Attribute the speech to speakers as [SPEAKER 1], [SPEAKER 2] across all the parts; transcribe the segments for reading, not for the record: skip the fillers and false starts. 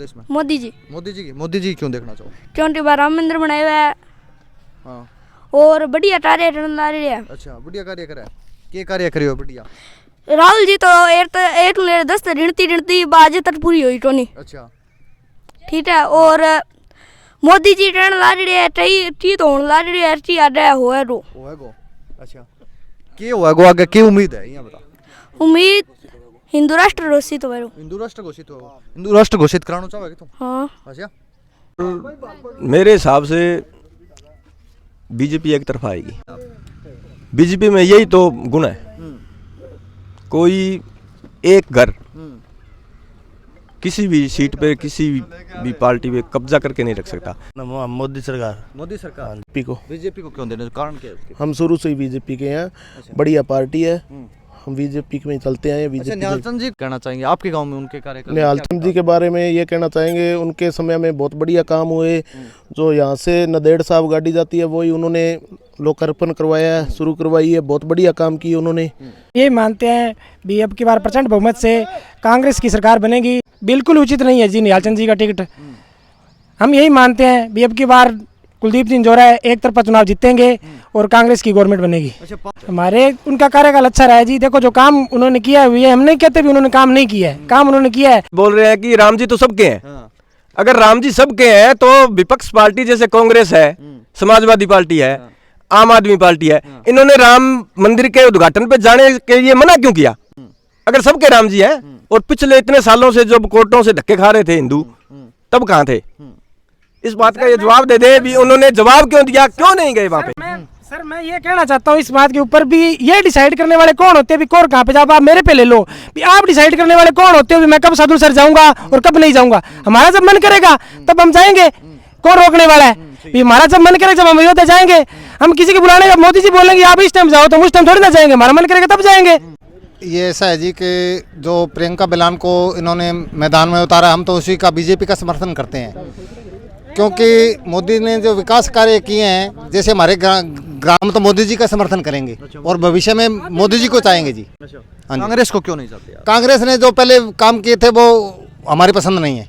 [SPEAKER 1] देश में?
[SPEAKER 2] मोदी जी
[SPEAKER 1] मोदी जी क्यों देखना चाहो?
[SPEAKER 2] क्योंकि बार राम मंदिर बनाया हुआ है।
[SPEAKER 1] हाँ।
[SPEAKER 2] और बढ़िया कार्य ला रही है।
[SPEAKER 1] अच्छा, बढ़िया कार्य करा है। क्या कार्य करियो बढ़िया?
[SPEAKER 2] राहुल जी तो एक ले 10 गिनती बाजे तक पूरी हुई टोनी।
[SPEAKER 1] अच्छा,
[SPEAKER 2] ठीक है। और मोदी जी ट्रेन ला रही है, टी तो ला रही है, टी आ रहा होए रो।
[SPEAKER 1] अच्छा, क्या हुआ गो आगे की उम्मीद है यहाँ बता?
[SPEAKER 2] उम्मीद हिंदू राष्ट्र घोषित हो।
[SPEAKER 1] हिंदू राष्ट्र घोषित होगा। हिंदू राष्ट्र घोषित कराना चाहोगे तुम?
[SPEAKER 2] हाँ।
[SPEAKER 1] अच्छा,
[SPEAKER 3] मेरे हिसाब से बीजेपी एक तरफा आएगी। बीजेपी में यही तो गुण है, कोई एक घर किसी भी सीट पे किसी भी पार्टी पे कब्जा करके नहीं रख सकता।
[SPEAKER 4] मोदी सरकार
[SPEAKER 1] बीजेपी को क्यों देने का कारण क्या है उसके?
[SPEAKER 4] हम शुरू से ही बीजेपी के हैं। बढ़िया पार्टी है, हम बीजेपी में चलते हैं।
[SPEAKER 1] अच्छा, निहाल चंद जी कहना चाहेंगे आपके गांव में उनके कार्यक्रम?
[SPEAKER 4] निहाल चंद जी के बारे में ये कहना चाहेंगे, उनके समय में बहुत बढ़िया काम हुए। जो यहाँ से नदेड़ साहब गाड़ी जाती है वही उन्होंने लोकार्पण करवाया है, शुरू करवाई है। बहुत बढ़िया काम किए उन्होंने।
[SPEAKER 5] ये मानते हैं भी अब की बार प्रचंड बहुमत से कांग्रेस की सरकार बनेगी। बिल्कुल उचित नहीं है जी निहाल चंद जी का टिकट। हम यही मानते हैं भी अब की बार कुलदीप सिंह जोरा एक तरफा चुनाव जीतेंगे और कांग्रेस की गवर्नमेंट बनेगी। हमारे उनका कार्यकाल अच्छा रहा है जी। देखो जो काम उन्होंने किया है, हम नहीं कहते भी उन्होंने काम नहीं किया है, काम उन्होंने किया है।
[SPEAKER 3] बोल रहे हैं कि राम जी तो सबके हैं। अगर राम जी सबके हैं तो विपक्ष पार्टी जैसे कांग्रेस है, समाजवादी पार्टी है, आम आदमी पार्टी है, इन्होंने राम मंदिर के उद्घाटन पे जाने के लिए मना क्यों किया? अगर सबके राम जी हैं और पिछले इतने सालों से जब कोर्टों से धक्के खा रहे थे हिंदू, तब कहाँ थे? इस बात का ये जवाब दे दे भी उन्होंने जवाब क्यों दिया, क्यों नहीं गए वहाँ पे?
[SPEAKER 5] सर मैं ये कहना चाहता हूँ इस बात के ऊपर भी, ये डिसाइड करने वाले कौन होते हैं भी कौन कहाँ पे जाओ? आप मेरे पे ले लो भी, आप डिसाइड करने वाले कौन होते हो भी मैं कब साधु सर जाऊंगा और कब नहीं जाऊंगा? हमारा जब मन करेगा तब हम जाएंगे, कौन रोकने वाला है? भी हमारा जब मन करेगा जब हम अयोध्या जाएंगे। हम किसी के बुलाने का मोदी जी बोलेंगे आप इस टाइम जाओ तो उस टाइम थोड़ी ना जाएंगे, हमारा मन करेगा तब जाएंगे।
[SPEAKER 6] ये ऐसा है जी कि जो प्रियंका बिलान को इन्होंने मैदान में उतारा, हम तो उसी का बीजेपी का समर्थन करते हैं। क्योंकि मोदी ने जो विकास कार्य किए हैं, जैसे हमारे ग्राम तो मोदी जी का समर्थन करेंगे और भविष्य में मोदी जी को चाहेंगे जी।
[SPEAKER 1] कांग्रेस को क्यों नहीं चाहते?
[SPEAKER 6] कांग्रेस ने जो पहले काम किए थे वो हमारी पसंद नहीं है।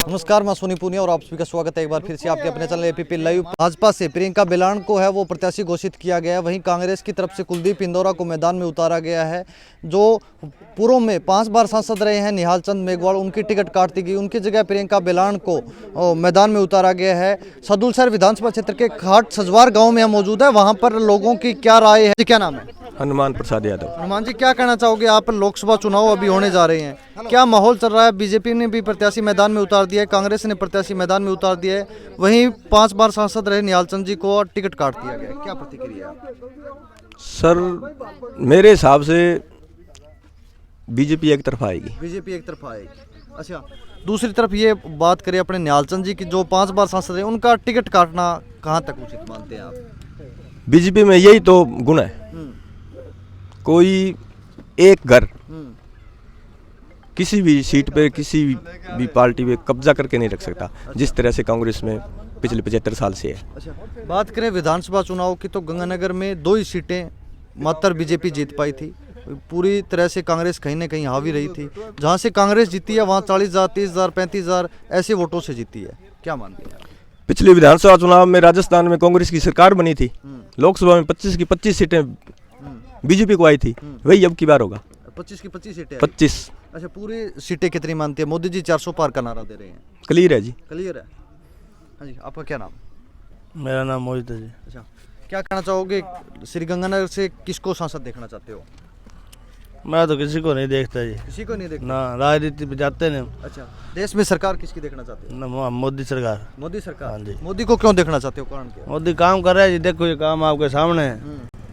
[SPEAKER 1] नमस्कार, मैं सोनी पुनिया और आप सभी का स्वागत है एक बार फिर से आपके अपने चैनल एपीपी लाइव। भाजपा से प्रियंका बिलान को है वो प्रत्याशी घोषित किया गया है। वहीं कांग्रेस की तरफ से कुलदीप इंदौरा को मैदान में उतारा गया है। जो पूर्व में 5 बार सांसद रहे हैं निहाल चंद मेघवाल, उनकी टिकट काट दी गई। उनकी जगह प्रियंका बिलान को मैदान में उतारा गया है। सदुलसर विधानसभा क्षेत्र के खाट सजवार गाँव में हम मौजूद है। वहाँ पर लोगों की क्या राय है? क्या नाम है?
[SPEAKER 3] हनुमान प्रसाद यादव।
[SPEAKER 1] हनुमान जी, क्या कहना चाहोगे? आप लोकसभा चुनाव अभी होने जा रहे हैं, क्या माहौल चल रहा है? बीजेपी ने भी प्रत्याशी मैदान में उतार दिया है, कांग्रेस ने प्रत्याशी मैदान में उतार दिया है। वहीं 5 बार सांसद रहे निहाल चंद जी को टिकट काट दिया गया, क्या प्रतिक्रिया है?
[SPEAKER 3] सर मेरे हिसाब से बीजेपी एक तरफा आएगी।
[SPEAKER 1] बीजेपी एक तरफा आएगी। अच्छा, दूसरी तरफ ये बात करें अपने निहाल चंद जी की, जो 5 बार सांसद रहे, उनका टिकट काटना कहाँ तक उचित मानते हैं आप?
[SPEAKER 3] बीजेपी में यही तो गुण है, कोई एक घर किसी भी सीट पे किसी भी पार्टी पे कब्जा करके नहीं रख सकता, जिस तरह से कांग्रेस में पिछले 75 साल से है।
[SPEAKER 1] अच्छा, बात करें विधानसभा चुनाव की तो गंगानगर में 2 ही सीटें मात्र बीजेपी जीत पाई थी। पूरी तरह से कांग्रेस कहीं ना कहीं हावी रही थी। जहां से कांग्रेस जीती है वहां 40,000, 30,000, 35,000 ऐसे वोटों से जीती है, क्या मानते हैं?
[SPEAKER 3] पिछले विधानसभा चुनाव में राजस्थान में कांग्रेस की सरकार बनी थी, लोकसभा में 25 की 25 सीटें बीजेपी को आई थी। वही अब की बार होगा,
[SPEAKER 1] 25 की 25 सीटें।
[SPEAKER 3] 25।
[SPEAKER 1] अच्छा, पूरी सीटें कितनी मानती है? मोदी जी 400 पार का नारा दे रहे हैं।
[SPEAKER 3] क्लियर है जी।
[SPEAKER 1] क्लियर है। हाँ जी, आपका क्या नाम?
[SPEAKER 4] मेरा नाम मोहित है जी।
[SPEAKER 1] अच्छा, क्या कहना चाहोगे? श्री गंगानगर से किसको सांसद देखना चाहते हो?
[SPEAKER 4] मैं तो किसी को नहीं देखता जी।
[SPEAKER 1] किसी को नहीं देखना
[SPEAKER 4] ना, राजनीति पे जाते नहीं।
[SPEAKER 1] अच्छा, देश में सरकार किसकी देखना चाहते हो?
[SPEAKER 4] ना, मोदी सरकार।
[SPEAKER 1] मोदी सरकार।
[SPEAKER 4] हाँ जी।
[SPEAKER 1] मोदी को क्यों देखना चाहते हो, कारण क्या?
[SPEAKER 4] मोदी काम कर रहा है जी, देखो ये काम आपके सामने है,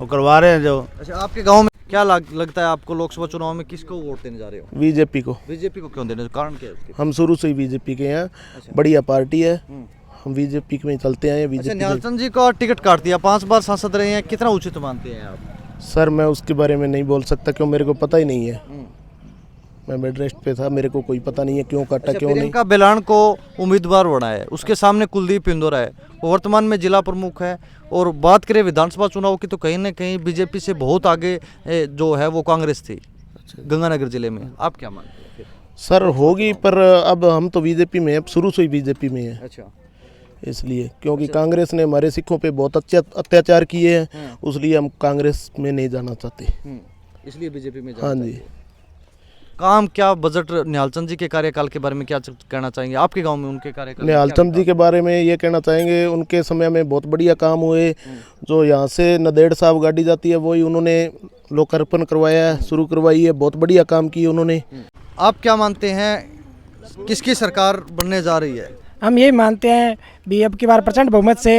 [SPEAKER 4] वो करवा रहे हैं जो।
[SPEAKER 1] अच्छा, आपके गांव में क्या लगता है आपको, लोकसभा चुनाव में किसको वोट देने जा रहे हो?
[SPEAKER 4] बीजेपी को।
[SPEAKER 1] बीजेपी को क्यों देने, कारण क्या है उसके?
[SPEAKER 4] हम शुरू से ही बीजेपी के हैं। बढ़िया पार्टी है, हम बीजेपी में चलते हैं।
[SPEAKER 1] अच्छा, निहाल चंद जी को टिकट काट दिया, 5 बार सांसद रहे हैं, कितना उचित मानते हैं आप?
[SPEAKER 4] सर मैं उसके बारे में नहीं बोल सकता, क्यों मेरे को पता ही नहीं है। मैं बेड रेस्ट पे था, मेरे को कोई पता नहीं है क्यों काटा क्यों नहीं।
[SPEAKER 1] प्रियंका बिलान को उम्मीदवार बनाया है, उसके सामने कुलदीप इंदौरा है, वो वर्तमान में जिला प्रमुख है। और बात करें विधानसभा चुनाव की तो कहीं ना कहीं बीजेपी से बहुत आगे जो है वो कांग्रेस थी गंगानगर जिले में। आप क्या मानते हैं?
[SPEAKER 4] सर होगी, पर अब हम तो बीजेपी में हैं, शुरू से ही बीजेपी में है,
[SPEAKER 1] अच्छा।
[SPEAKER 4] इसलिए क्योंकि कांग्रेस ने हमारे सिखों पे बहुत अत्याचार किए हैं, इसलिए हम कांग्रेस में नहीं जाना चाहते।
[SPEAKER 1] इसलिए बीजेपी में
[SPEAKER 4] हाँ जी।
[SPEAKER 1] काम क्या बजट निहाल चंद जी के कार्यकाल के बारे में क्या कहना चाहेंगे? आपके गांव में उनके कार्यकाल में
[SPEAKER 4] निहाल
[SPEAKER 1] क्या
[SPEAKER 4] चंद जी के बारे में ये कहना चाहेंगे, उनके समय में बहुत बढ़िया काम हुए। जो यहाँ से नदेड़ साहब गाड़ी जाती है वही उन्होंने लोकार्पण करवाया है, शुरू करवाई है, बहुत बढ़िया काम किए उन्होंने।
[SPEAKER 1] आप क्या मानते हैं किसकी सरकार बनने जा रही है?
[SPEAKER 5] हम यही मानते हैं भी अब की बार प्रचंड बहुमत से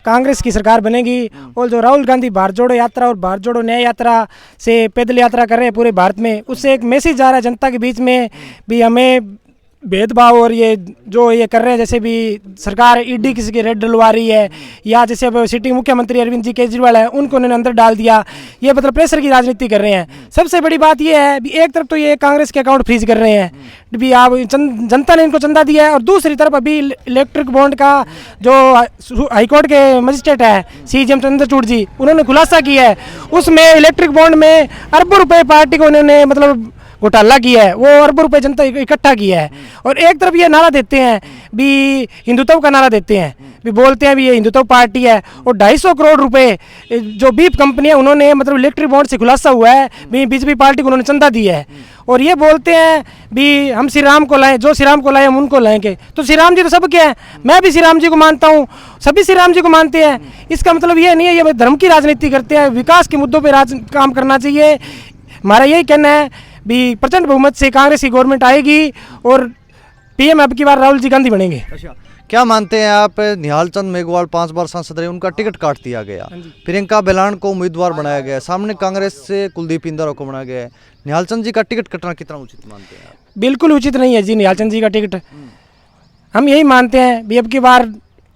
[SPEAKER 5] कांग्रेस की सरकार बनेगी। और जो राहुल गांधी भारत जोड़ो यात्रा और भारत जोड़ो न्याय यात्रा से पैदल यात्रा कर रहे हैं पूरे भारत में, उससे एक मैसेज जा रहा है जनता के बीच में भी हमें भेदभाव और ये जो ये कर रहे हैं, जैसे भी सरकार ईडी किसी की रेड डलवा रही है, या जैसे अब सिटिंग मुख्यमंत्री अरविंद जी केजरीवाल है उनको उन्होंने अंदर डाल दिया, ये मतलब प्रेशर की राजनीति कर रहे हैं। सबसे बड़ी बात ये है भी एक तरफ तो ये कांग्रेस के अकाउंट फ्रीज कर रहे हैं भी आप जनता ने इनको चंदा दिया है, और दूसरी तरफ अभी इलेक्ट्रिक बॉन्ड का जो हाईकोर्ट के मजिस्ट्रेट है CJM चंद्रचूड़ जी, उन्होंने खुलासा किया है, उसमें इलेक्ट्रिक बॉन्ड में अरबों रुपए पार्टी को उन्होंने मतलब घोटाला किया है, वो अरबों रुपए जनता इकट्ठा किया है। और एक तरफ ये नारा देते हैं भी हिंदुत्व का नारा देते हैं भी बोलते हैं भी ये हिंदुत्व पार्टी है, और 250 करोड़ रुपए जो बीप कंपनी है उन्होंने मतलब इलेक्ट्रिक बॉन्ड से खुलासा हुआ है भी बीजेपी पार्टी को उन्होंने चंदा दिया है। और ये बोलते हैं भी हम श्री राम को लाएं, जो श्री राम को लाए हम उनको लाएंगे। तो श्री राम जी तो सबके हैं, मैं भी श्री राम जी को मानता हूँ, सभी श्री राम जी को मानते हैं। इसका मतलब ये नहीं है ये धर्म की राजनीति करते हैं, विकास के मुद्दों पर काम करना चाहिए। हमारा यही कहना है भी प्रचंड बहुमत से कांग्रेस की गवर्नमेंट आएगी और PM अब की बार राहुल जी गांधी बनेंगे।
[SPEAKER 1] अच्छा, क्या मानते हैं आप? निहाल चंद मेघवाल 5 बार सांसद रहे, उनका टिकट काट दिया गया, प्रियंका बेलान को उम्मीदवार बनाया गया, सामने कांग्रेस से कुलदीप इंदौरा को बनाया गया है। निहाल चंद जी का टिकट कटना कितना उचित मानते हैं आप?
[SPEAKER 5] बिल्कुल उचित नहीं है जी निहाल चंद जी का टिकट। हम यही मानते हैं भी अब की बार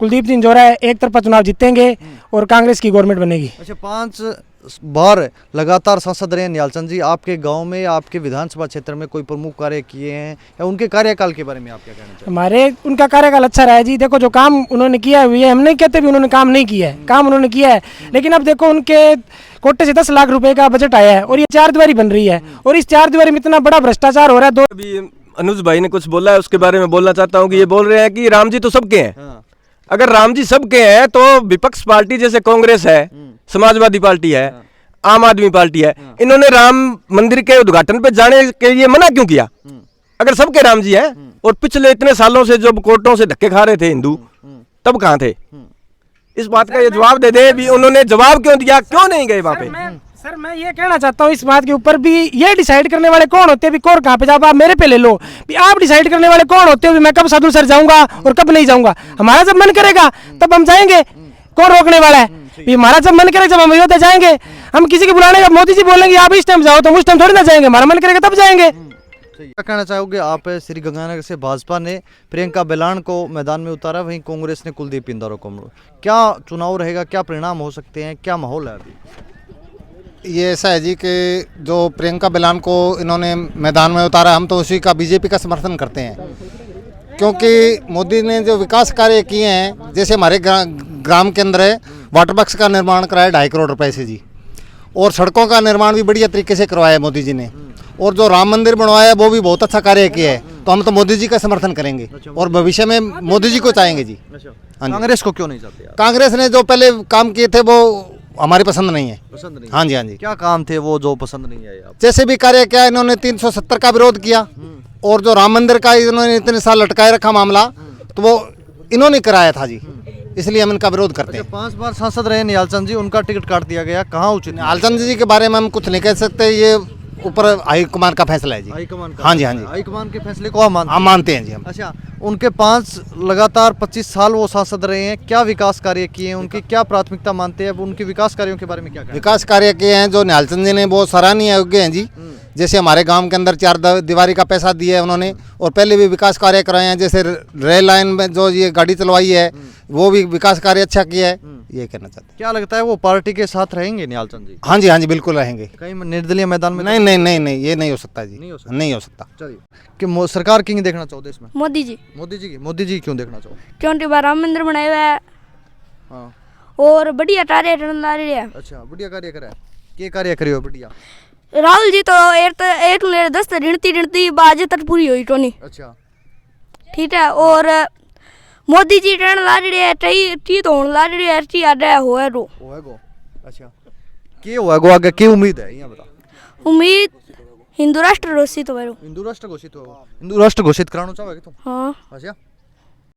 [SPEAKER 5] कुलदीप सिंह जोरा एक तरफा चुनाव जीतेंगे और कांग्रेस की गवर्नमेंट बनेगी।
[SPEAKER 1] अच्छा, 5 बार लगातार सांसद रहे निहाल चंद जी, आपके गांव में आपके विधानसभा क्षेत्र में कोई प्रमुख कार्य किए हैं या उनके कार्यकाल के बारे में आप क्या कहना चाहते हैं?
[SPEAKER 5] हमारे उनका कार्यकाल अच्छा रहा है जी। देखो जो काम उन्होंने किया है ये हम नहीं कहते भी उन्होंने काम नहीं किया है, काम उन्होंने किया है। लेकिन अब देखो उनके कोटे से 10 लाख रुपए का बजट आया है और ये 4 दीवारी बन रही है, और इस 4 दीवारी में इतना बड़ा भ्रष्टाचार हो रहा है।
[SPEAKER 3] अभी अनुज भाई ने कुछ बोला है उसके बारे में बोलना चाहता हूँ कि ये बोल रहे हैं कि राम जी तो सबके हैं। अगर राम जी सबके हैं तो विपक्ष पार्टी जैसे कांग्रेस है, समाजवादी पार्टी है, आम आदमी पार्टी है, इन्होंने राम मंदिर के उद्घाटन पे जाने के लिए मना क्यों किया? अगर सबके राम जी हैं और पिछले इतने सालों से जब कोर्टों से धक्के खा रहे थे हिंदू, तब कहाँ थे? इस बात का ये जवाब दे दे भी उन्होंने जवाब क्यों दिया, क्यों नहीं गए वहां पे?
[SPEAKER 5] सर मैं ये कहना चाहता हूँ इस बात के ऊपर भी ये डिसाइड करने वाले कौन होते हैं भी कौन कहाँ पे जाओ? आप मेरे पे ले लो भी आप डिसाइड करने वाले कौन होते हो भी मैं कब साधु सर जाऊंगा और कब नहीं जाऊंगा? हमारा जब मन करेगा तब हम जाएंगे, कौन रोकने वाला है? भी हमारा जब मन करेगा जब हम अयोध्या जाएंगे, हम किसी के बुलाने का मोदी जी बोलेंगे आप इस टाइम जाओ तो उस टाइम थोड़ी ना जाएंगे, हमारा मन करेगा तब जाएंगे।
[SPEAKER 1] क्या कहना चाहोगे आप? श्री गंगानगर से भाजपा ने प्रियंका बेलान को मैदान में उतारा, वहीं कांग्रेस ने कुलदीप इंदौरा को। क्या चुनाव रहेगा, क्या परिणाम हो सकते हैं, क्या माहौल है अभी?
[SPEAKER 6] ये ऐसा है जी कि जो प्रियंका बेलान को इन्होंने मैदान में उतारा, हम तो उसी का बीजेपी का समर्थन करते हैं, क्योंकि मोदी ने जो विकास कार्य किए हैं, जैसे हमारे ग्राम के अंदर है वाटर बॉक्स का निर्माण कराया 2.5 करोड़ रुपए से जी, और सड़कों का निर्माण भी बढ़िया तरीके से करवाया मोदी जी ने, और जो राम मंदिर बनवाया वो भी बहुत अच्छा कार्य किया है। तो हम तो मोदी जी का समर्थन करेंगे और भविष्य में मोदी जी को चाहेंगे जी। हाँ जी।
[SPEAKER 1] कांग्रेस को क्यों नहीं चाहते आप?
[SPEAKER 6] कांग्रेस ने जो पहले काम किए थे वो हमारी पसंद नहीं है।
[SPEAKER 1] पसंद नहीं?
[SPEAKER 6] हाँ जी, हाँ जी।
[SPEAKER 1] क्या काम थे वो जो पसंद नहीं आए आप?
[SPEAKER 6] जैसे भी कार्य किया, इन्होंने 370 का विरोध किया, और जो राम मंदिर का इन्होंने इतने साल लटकाए रखा मामला, तो वो इन्होंने कराया था जी, इसलिए हम इनका विरोध करते हैं।
[SPEAKER 1] 5 बार सांसद रहे निहाल चंद जी, उनका टिकट काट दिया गया, कहाँ उचित?
[SPEAKER 6] निहाल चंद जी के बारे में हम कुछ नहीं कह सकते, ये ऊपर हाईकमान का फैसला है जी।
[SPEAKER 1] हाईकमान का?
[SPEAKER 6] हाँ जी, हाँ जी।
[SPEAKER 1] हाईकमान के फैसले को आप मानते
[SPEAKER 6] हम मानते हैं जी हम।
[SPEAKER 1] अच्छा, उनके 5 लगातार 25 साल वो सांसद रहे हैं, क्या विकास कार्य किए हैं, उनकी क्या प्राथमिकता मानते हैं? उनके विकास कार्यों के बारे में क्या कहना?
[SPEAKER 6] विकास कार्य किए हैं जो निहाल चंद जी ने, वो सराहनीय योग्य हैं जी। जैसे हमारे गांव के अंदर 4 दीवारी का पैसा दिया है उन्होंने, और पहले भी विकास कार्य कराए हैं, जैसे रेल लाइन में जो ये गाड़ी चलवाई है वो भी विकास कार्य अच्छा किया है, ये कहना चाहते हैं।
[SPEAKER 1] क्या लगता है वो पार्टी के साथ रहेंगे निहाल चंद जी?
[SPEAKER 6] हाँ जी, हाँ जी, बिल्कुल रहेंगे।
[SPEAKER 1] कहीं निर्दलीय मैदान में?
[SPEAKER 6] नहीं नहीं नहीं नहीं, ये नहीं हो सकता जी,
[SPEAKER 1] नहीं हो सकता।
[SPEAKER 6] नहीं हो सकता।
[SPEAKER 1] चलिए, कि सरकार किंग देखना चाहोगे इसमें?
[SPEAKER 2] मोदी जी,
[SPEAKER 1] मोदी जी की? मोदी जी क्यों देखना चाहो?
[SPEAKER 2] क्योंकि बार राम मंदिर बनाया हुआ है
[SPEAKER 1] हाँ,
[SPEAKER 2] और बढ़िया कार्य ला रही है।
[SPEAKER 1] अच्छा, बढ़िया कार्य करा है। क्या कार्य करियो बढ़िया?
[SPEAKER 2] राहुल जी तो एक ने 10 गिनती बाजे तक पूरी हुई तो नहीं।
[SPEAKER 1] अच्छा
[SPEAKER 2] ठीक है। और मोदी जी ट्रेन ला रही है टी तो होने ला रही है टी आडे होए रो
[SPEAKER 1] होएगो। अच्छा के होएगो आगे की उम्मीद है ये बता।
[SPEAKER 2] उम्मीद हिंदू राष्ट्र घोषित हो।
[SPEAKER 1] हिंदू राष्ट्र घोषित होगा। हिंदू राष्ट्र घोषित कराना चाहोगे तुम?
[SPEAKER 2] हाँ।
[SPEAKER 1] अच्छा